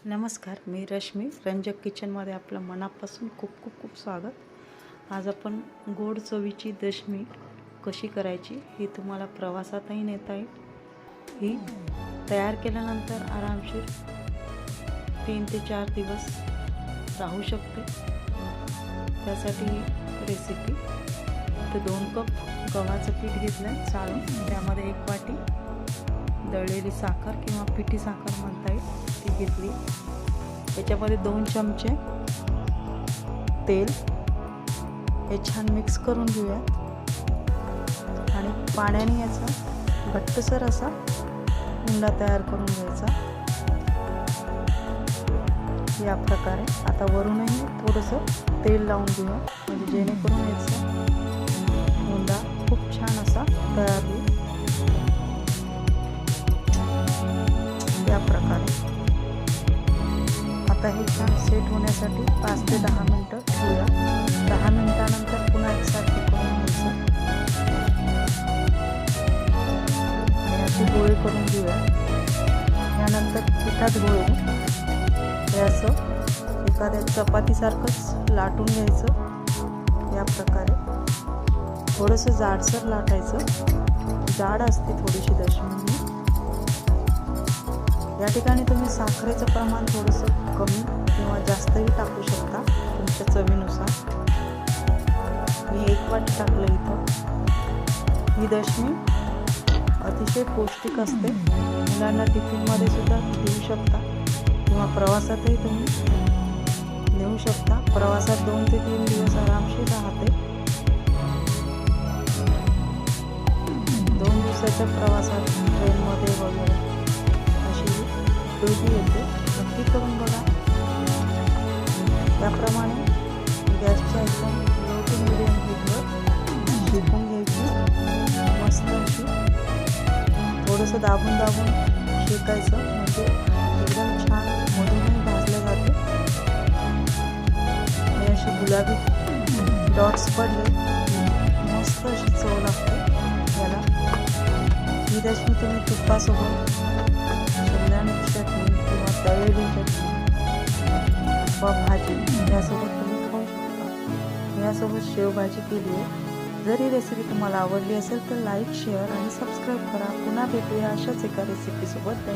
नमस्कार, मी रश्मी रंजक किचनमध्ये आपलं मनापासून खूप खूप खूप स्वागत। आज आपण गोड चवीची दशमी कशी करायची ही तुम्हाला प्रवासातही नेता येईल। ही तयार केल्यानंतर आरामशीर 3 ते 4 दिवस राहू शकते। त्यासाठी रेसिपी तर 2 कप गव्हाचं पीठ घेतलं चाळून, त्यामध्ये 1 वाटी दळलेली साखर किंवा पिठी साखर म्हणता येईल ती घेतली। त्याच्यामध्ये 2 चमचे तेल हे छान मिक्स करून घेऊया आणि पाण्याने याचा घट्टसर असा उंडा तयार करून घ्यायचा या प्रकारे। आता वरूनही थोडंसं तेल लावून घेऊया म्हणजे जेणेकरून याचा उंडा खूप छान असा तयार होईल या प्रकारे। आता हे छान सेट होण्यासाठी 5 ते 10 मिनिटं ठेवूया। 10 मिनिटानंतर पुन्हा एकसारखं करून घ्यायचं आणि असे गोळे करून घेऊया। यानंतर पिठात घोळून हे असं एखाद्या चपातीसारखंच लाटून घ्यायचं या प्रकारे। थोडंसं जाडसर लाटायचं, जाड असते थोडीशी दशमी। या ठिकाणी तुम्ही साखरेचं प्रमाण थोडंसं कमी किंवा जास्तही टाकू शकता तुमच्या चवीनुसार। मी 1 वाटी टाकलं इथं। ही दशमी अतिशय पौष्टिक असते, मुलांना टिफिनमध्ये सुद्धा देऊ शकता किंवा प्रवासातही तुम्ही नेऊ शकता। प्रवासात 2 ते 3 दिवस आरामशीर राहते। 2 दिवसाच्या प्रवासात ट्रेनमध्ये वगैरे दोघी येते, नक्की करून बघा। त्याप्रमाणे गॅसच्या एकदम लो टू मिडियम हीटवर शेकून घ्यायची मस्त अशी। थोडंसं दाबून दाबून शेकायचं म्हणजे एकदम छान मधूनही भाजलं जाते। हे असे गुलाबी डॉट्स पडले मस्त अशी चव लागते याला। ही दशमी तुम्ही तुपासोबत, शेंगदाण्याची चटणी किंवा तळलेली चटणी व भाजी यासोबत तुम्ही खाऊ शकता। यासोबत शेवभाजी केली आहे। जर ही रेसिपी तुम्हाला आवडली असेल तर लाईक, शेअर आणि सबस्क्राईब करा। पुन्हा भेटूया अशाच एका रेसिपीसोबत।